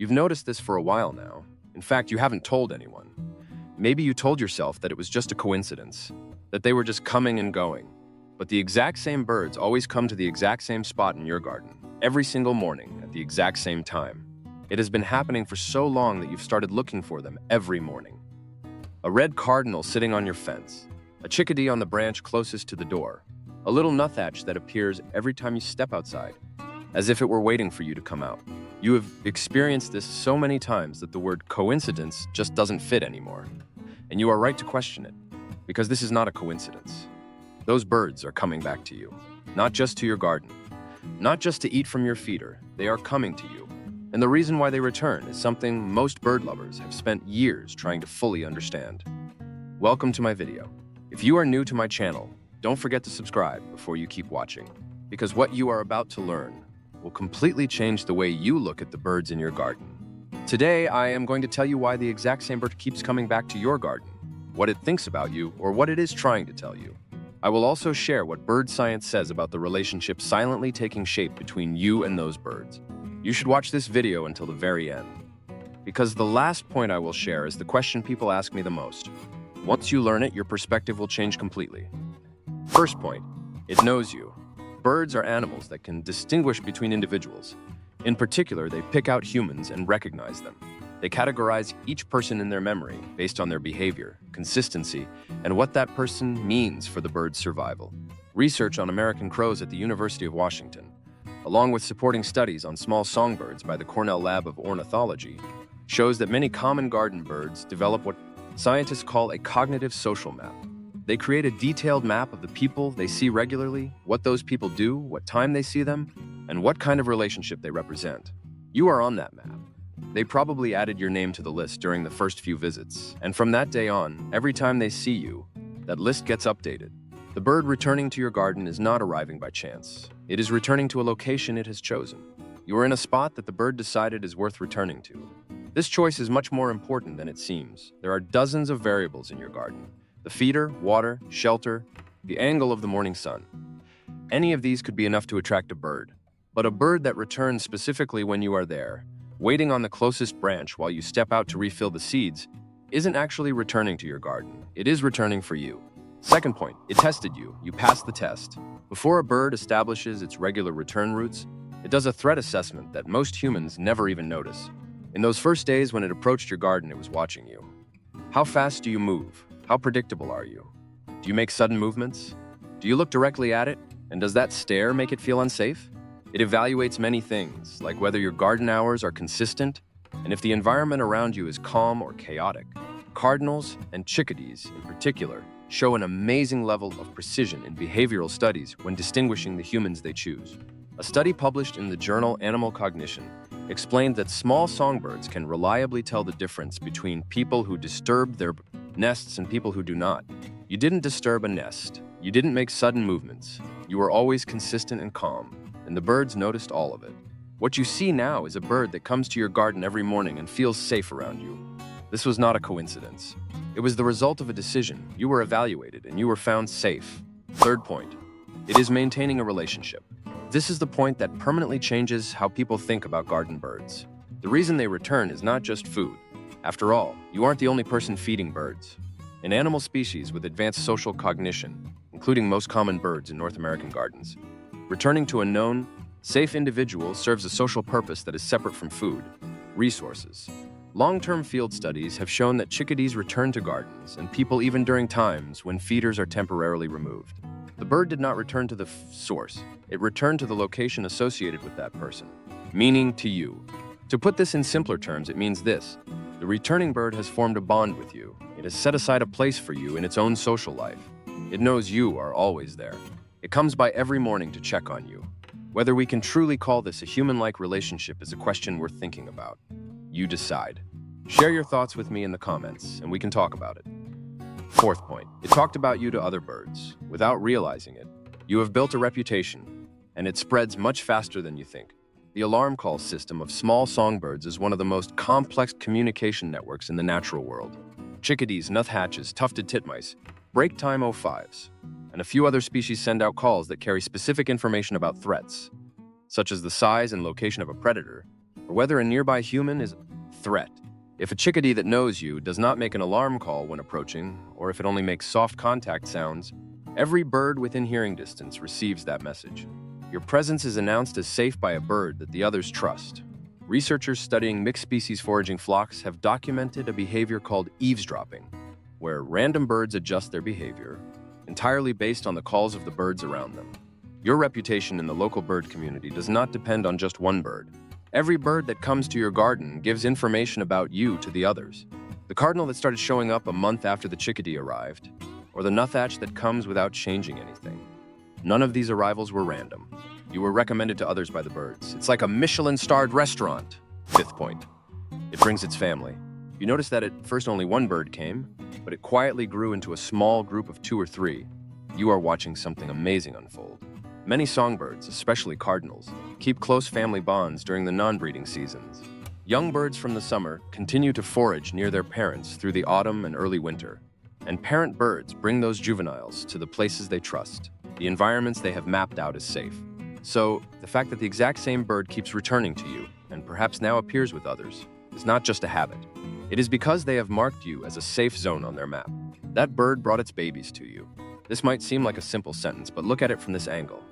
You've noticed this for a while now. In fact, you haven't told anyone. Maybe you told yourself that it was just a coincidence, that they were just coming and going. But the exact same birds always come to the exact same spot in your garden, every single morning at the exact same time. It has been happening for so long that you've started looking for them every morning. A red cardinal sitting on your fence, a chickadee on the branch closest to the door, a little nuthatch that appears every time you step outside, as if it were waiting for you to come out. You have experienced this so many times that the word coincidence just doesn't fit anymore. And you are right to question it, because this is not a coincidence. Those birds are coming back to you, not just to your garden, not just to eat from your feeder, they are coming to you. And the reason why they return is something most bird lovers have spent years trying to fully understand. Welcome to my video. If you are new to my channel, don't forget to subscribe before you keep watching, because what you are about to learn will completely change the way you look at the birds in your garden. Today, I am going to tell you why the exact same bird keeps coming back to your garden, what it thinks about you, or what it is trying to tell you. I will also share what bird science says about the relationship silently taking shape between you and those birds. You should watch this video until the very end, because the last point I will share is the question people ask me the most. Once you learn it, your perspective will change completely. First point, it knows you. Birds are animals that can distinguish between individuals. In particular, they pick out humans and recognize them. They categorize each person in their memory based on their behavior, consistency, and what that person means for the bird's survival. Research on American crows at the University of Washington, along with supporting studies on small songbirds by the Cornell Lab of Ornithology, shows that many common garden birds develop what scientists call a cognitive social map. They create a detailed map of the people they see regularly, what those people do, what time they see them, and what kind of relationship they represent. You are on that map. They probably added your name to the list during the first few visits, and from that day on, every time they see you, that list gets updated. The bird returning to your garden is not arriving by chance. It is returning to a location it has chosen. You are in a spot that the bird decided is worth returning to. This choice is much more important than it seems. There are dozens of variables in your garden. The feeder, water, shelter, the angle of the morning sun. Any of these could be enough to attract a bird. But a bird that returns specifically when you are there, waiting on the closest branch while you step out to refill the seeds, isn't actually returning to your garden. It is returning for you. Second point, it tested you. You passed the test. Before a bird establishes its regular return routes, it does a threat assessment that most humans never even notice. In those first days when it approached your garden, it was watching you. How fast do you move? How predictable are you? Do you make sudden movements? Do you look directly at it? And does that stare make it feel unsafe? It evaluates many things, like whether your garden hours are consistent and if the environment around you is calm or chaotic. Cardinals and chickadees, in particular, show an amazing level of precision in behavioral studies when distinguishing the humans they choose. A study published in the journal Animal Cognition explained that small songbirds can reliably tell the difference between people who disturb their nests and people who do not. You didn't disturb a nest. You didn't make sudden movements. You were always consistent and calm, and the birds noticed all of it. What you see now is a bird that comes to your garden every morning and feels safe around you. This was not a coincidence. It was the result of a decision. You were evaluated and you were found safe. Third point, it is maintaining a relationship. This is the point that permanently changes how people think about garden birds. The reason they return is not just food. After all, you aren't the only person feeding birds. In animal species with advanced social cognition, including most common birds in North American gardens, returning to a known, safe individual serves a social purpose that is separate from food, resources. Long-term field studies have shown that chickadees return to gardens and people even during times when feeders are temporarily removed. The bird did not return to the source. It returned to the location associated with that person, meaning to you. To put this in simpler terms, it means this. The returning bird has formed a bond with you. It has set aside a place for you in its own social life. It knows you are always there. It comes by every morning to check on you. Whether we can truly call this a human-like relationship is a question worth thinking about. You decide. Share your thoughts with me in the comments, and we can talk about it. Fourth point, it talked about you to other birds. Without realizing it, you have built a reputation, and it spreads much faster than you think. The alarm call system of small songbirds is one of the most complex communication networks in the natural world. Chickadees, nuthatches, tufted titmice, break-time 05s, and a few other species send out calls that carry specific information about threats, such as the size and location of a predator, or whether a nearby human is a threat. If a chickadee that knows you does not make an alarm call when approaching, or if it only makes soft contact sounds, every bird within hearing distance receives that message. Your presence is announced as safe by a bird that the others trust. Researchers studying mixed-species foraging flocks have documented a behavior called eavesdropping, where random birds adjust their behavior, entirely based on the calls of the birds around them. Your reputation in the local bird community does not depend on just one bird. Every bird that comes to your garden gives information about you to the others. The cardinal that started showing up a month after the chickadee arrived, or the nuthatch that comes without changing anything. None of these arrivals were random. You were recommended to others by the birds. It's like a Michelin-starred restaurant. Fifth point. It brings its family. You notice that at first only one bird came, but it quietly grew into a small group of 2 or 3. You are watching something amazing unfold. Many songbirds, especially cardinals, keep close family bonds during the non-breeding seasons. Young birds from the summer continue to forage near their parents through the autumn and early winter. And parent birds bring those juveniles to the places they trust, the environments they have mapped out as safe. So, the fact that the exact same bird keeps returning to you, and perhaps now appears with others, is not just a habit. It is because they have marked you as a safe zone on their map. That bird brought its babies to you. This might seem like a simple sentence, but look at it from this angle.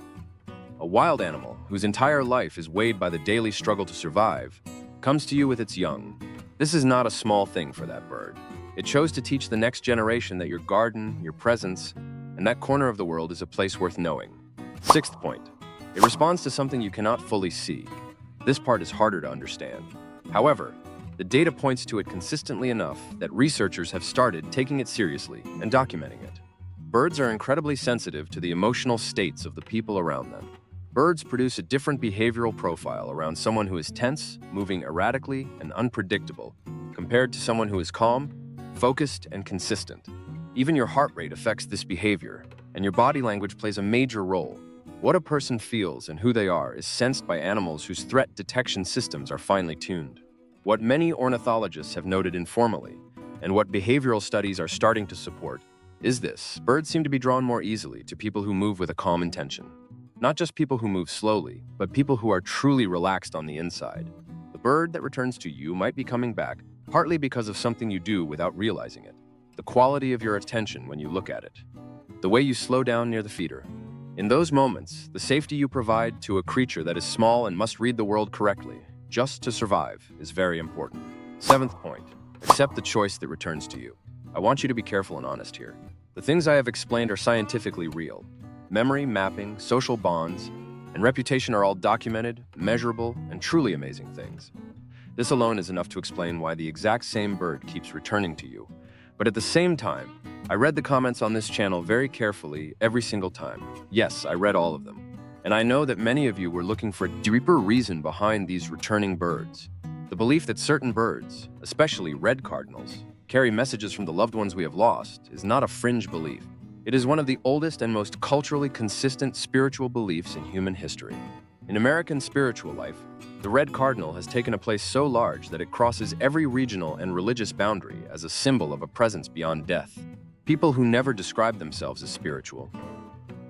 A wild animal, whose entire life is weighed by the daily struggle to survive, comes to you with its young. This is not a small thing for that bird. It chose to teach the next generation that your garden, your presence, and that corner of the world is a place worth knowing. Sixth point. It responds to something you cannot fully see. This part is harder to understand. However, the data points to it consistently enough that researchers have started taking it seriously and documenting it. Birds are incredibly sensitive to the emotional states of the people around them. Birds produce a different behavioral profile around someone who is tense, moving erratically, and unpredictable, compared to someone who is calm, focused, and consistent. Even your heart rate affects this behavior, and your body language plays a major role. What a person feels and who they are is sensed by animals whose threat detection systems are finely tuned. What many ornithologists have noted informally, and what behavioral studies are starting to support, is this: birds seem to be drawn more easily to people who move with a calm intention. Not just people who move slowly, but people who are truly relaxed on the inside. The bird that returns to you might be coming back, partly because of something you do without realizing it. The quality of your attention when you look at it. The way you slow down near the feeder. In those moments, the safety you provide to a creature that is small and must read the world correctly, just to survive, is very important. Seventh point. Accept the choice that returns to you. I want you to be careful and honest here. The things I have explained are scientifically real. Memory, mapping, social bonds, and reputation are all documented, measurable, and truly amazing things. This alone is enough to explain why the exact same bird keeps returning to you. But at the same time, I read the comments on this channel very carefully every single time. Yes, I read all of them. And I know that many of you were looking for a deeper reason behind these returning birds. The belief that certain birds, especially red cardinals, carry messages from the loved ones we have lost is not a fringe belief. It is one of the oldest and most culturally consistent spiritual beliefs in human history. In American spiritual life, the red cardinal has taken a place so large that it crosses every regional and religious boundary as a symbol of a presence beyond death. People who never describe themselves as spiritual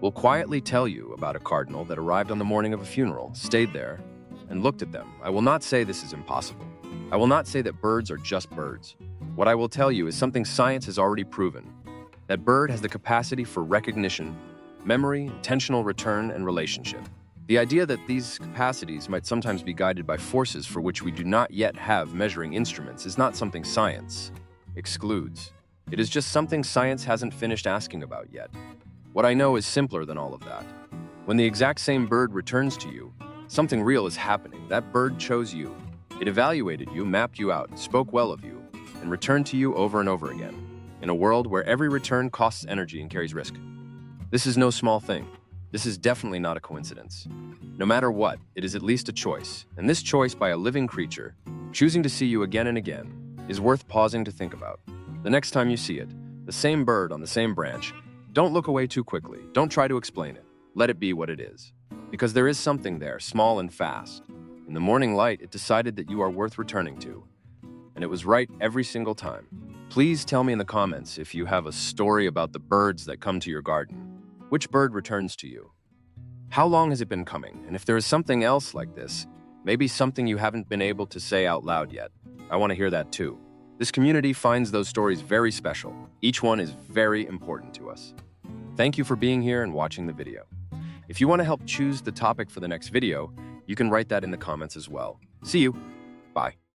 will quietly tell you about a cardinal that arrived on the morning of a funeral, stayed there, and looked at them. I will not say this is impossible. I will not say that birds are just birds. What I will tell you is something science has already proven. That bird has the capacity for recognition, memory, intentional return, and relationship. The idea that these capacities might sometimes be guided by forces for which we do not yet have measuring instruments is not something science excludes. It is just something science hasn't finished asking about yet. What I know is simpler than all of that. When the exact same bird returns to you, something real is happening. That bird chose you. It evaluated you, mapped you out, spoke well of you, and returned to you over and over again. In a world where every return costs energy and carries risk. This is no small thing. This is definitely not a coincidence. No matter what, it is at least a choice, and this choice by a living creature, choosing to see you again and again, is worth pausing to think about. The next time you see it, the same bird on the same branch, don't look away too quickly. Don't try to explain it. Let it be what it is. Because there is something there, small and fast. In the morning light, it decided that you are worth returning to. And it was right every single time. Please tell me in the comments if you have a story about the birds that come to your garden. Which bird returns to you? How long has it been coming? And if there is something else like this, Maybe something you haven't been able to say out loud yet. I want to hear that too. This community finds those stories very special. Each one is very important to us. Thank you for being here and watching the video. If you want to help choose the topic for the next video, you can write that in the comments as well. See you. Bye.